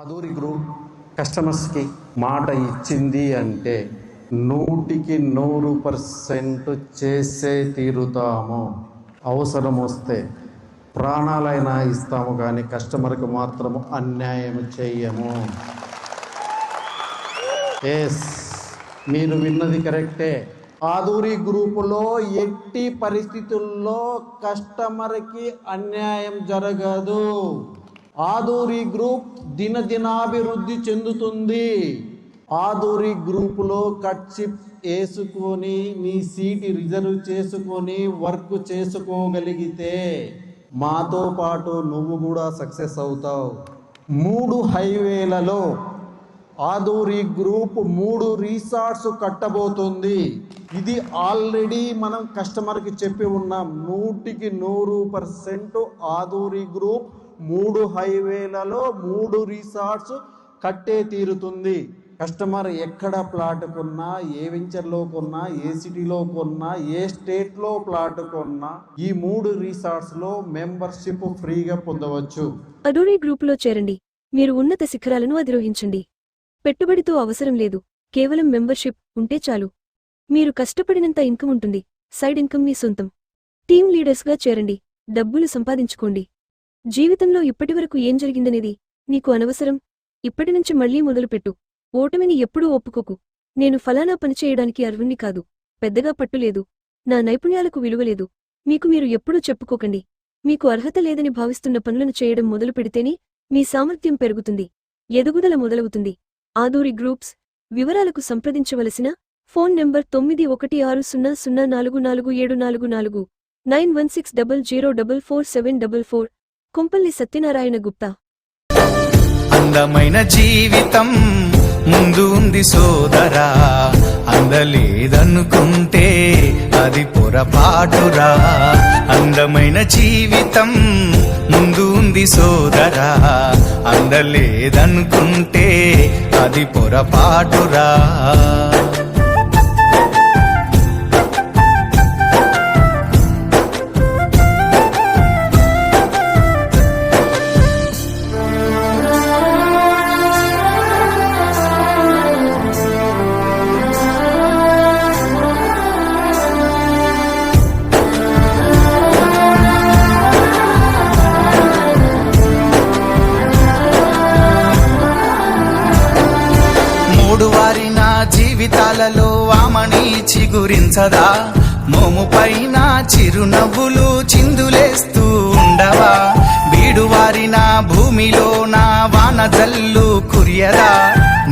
Aduri group కస్టమర్స్కి మాట ఇచ్చింది అంటే 100% చేసే తీరుతాము. అవసరం వస్తే ప్రాణాలైనా ఇస్తాము, కానీ కస్టమర్కి మాత్రము అన్యాయం చేయము. ఎస్, మీరు విన్నది కరెక్టే. ఆదూరి గ్రూపులో ఎట్టి పరిస్థితుల్లో కస్టమర్కి అన్యాయం జరగదు. ఆదూరి గ్రూప్ దినదినాభివృద్ధి చెందుతుంది. ఆదూరి గ్రూపులో కట్ చిప్ వేసుకొని నీ సీట్ రిజర్వ్ చేసుకొని వర్క్ చేసుకోగలిగితే మాతో పాటు నువ్వు కూడా సక్సెస్ అవుతావు. 3 హైవేలలో ఆదూరి గ్రూప్ 3 రిసార్ట్స్ కట్టబోతుంది. ఇది ఆల్రెడీ మనం కస్టమర్కి చెప్పి ఉన్నాం. 100% ఆదూరి గ్రూప్ 3 హైవేలలో 3 రిసార్ట్స్ కట్టే తీరుతుంది. కస్టమర్ ఎక్కడ ప్లాట్ కొన్నా, ఏ వెంచర్లో కొన్నా, ఏ సిటీలో కొన్నా, ఏ స్టేట్లో ప్లాట్ కొన్నా ఈ 3 రిసార్ట్స్లో మెంబర్షిప్ ఫ్రీగా పొందవచ్చు. ఆదూరి గ్రూపులో చేరండి. మీరు ఉన్నత శిఖరాలను అధిరోహించండి. పెట్టుబడితో అవసరం లేదు, కేవలం మెంబర్షిప్ ఉంటే చాలు. మీరు కష్టపడినంత ఇన్కమ్ ఉంటుంది. సైడ్ ఇన్కమ్ మీ సొంతం. టీమ్ లీడర్స్గా చేరండి. డబ్బులు సంపాదించుకోండి. జీవితంలో ఇప్పటివరకు ఏం జరిగిందనేది నీకు అనవసరం. ఇప్పటినుంచి మళ్లీ మొదలుపెట్టు. ఓటమిని ఎప్పుడూ ఒప్పుకోకు. నేను ఫలానా పని చేయడానికి అర్హుణ్ణి కాదు, పెద్దగా పట్టులేదు, నా నైపుణ్యాలకు విలువలేదు, మీకు మీరు ఎప్పుడూ చెప్పుకోకండి. మీకు అర్హత లేదని భావిస్తున్న పనులను చేయడం మొదలు పెడితేనే మీ సామర్థ్యం పెరుగుతుంది, ఎదుగుదల మొదలవుతుంది. ఆదూరి గ్రూప్స్ వివరాలకు సంప్రదించవలసిన ఫోన్ నంబర్ 9100044744 9160044744. కొంపల్లి సత్యనారాయణ గుప్తా. అందమైన జీవితం ముందు ఉంది సోదరా, అందలేదనుకుంటే అది పొరపాటురా. అందమైన జీవితం ముందు ఉంది సోదరా, అందలేదనుకుంటే అది పొరపాటురా. వారిన జీవితాలలో ఆమని చిగురించదా, మోము పైన చిరునవ్వులు చిందులేస్తూ ఉండవా. బీడువారిన భూమిలో నా వాన జల్లు కురియదా,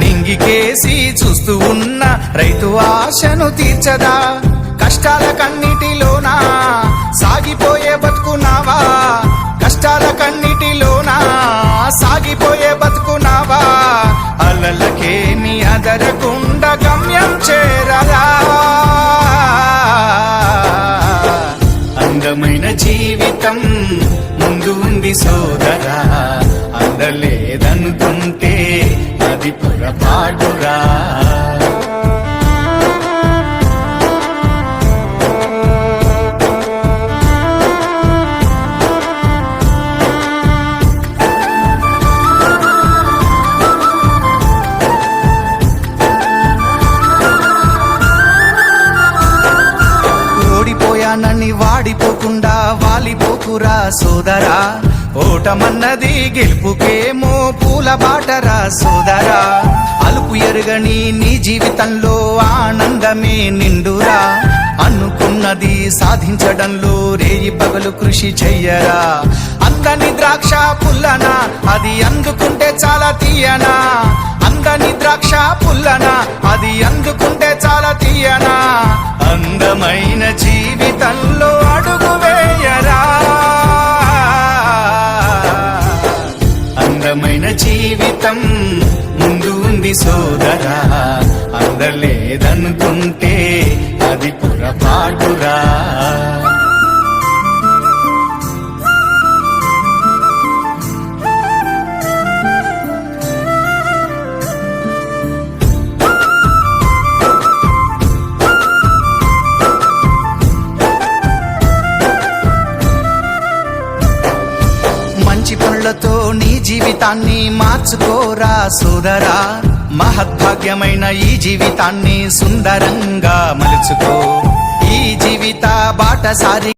నింగికేసి చూస్తూ ఉన్న రైతు ఆశను తీర్చదా. కష్టాల కన్నిటిలోనా సాగిపోయే బతుకున్నావా, కష్టాల కన్నిటిలోనా సాగిపోయే బతుకున్నావా. అలలకేమి అదరకుండా గమ్యం చేరదా. అందమైన జీవితం ముందు ఉంది సోదరా, అందలేదనుకుంటే అది పొరపాటురా. నన్ను వాడిపోకుండా వాలిపోకురా సోదరా, ఓటమన్నది గెలుపుకేమో పూల బాటరా సోదరా. అలుపు ఎరుగని నీ జీవితంలో ఆనందమే నిండురా, అనుకున్నది సాధించడంలో రేయి పగలు కృషి చెయ్యరా. అందని ద్రాక్ష పుల్లనా, అది అందుకుంటే చాలా తీయనా. అందని ద్రాక్ష పుల్లనా, అది అందుకుంటే చాలా తీయనా. అందమైన జీవితంలో అడుగు వేయరా. అందమైన జీవితం ముందు ఉంది సోదరా, అందలేదనుకుంటే అది పొరపాటురా. మంచి పనులతో నీ జీవితం జీవితాన్ని మార్చుకోరా సోదరా మహద్భాగ్యమైన ఈ జీవితాన్ని సుందరంగా మలుచుకో ఈ జీవిత బాటసారి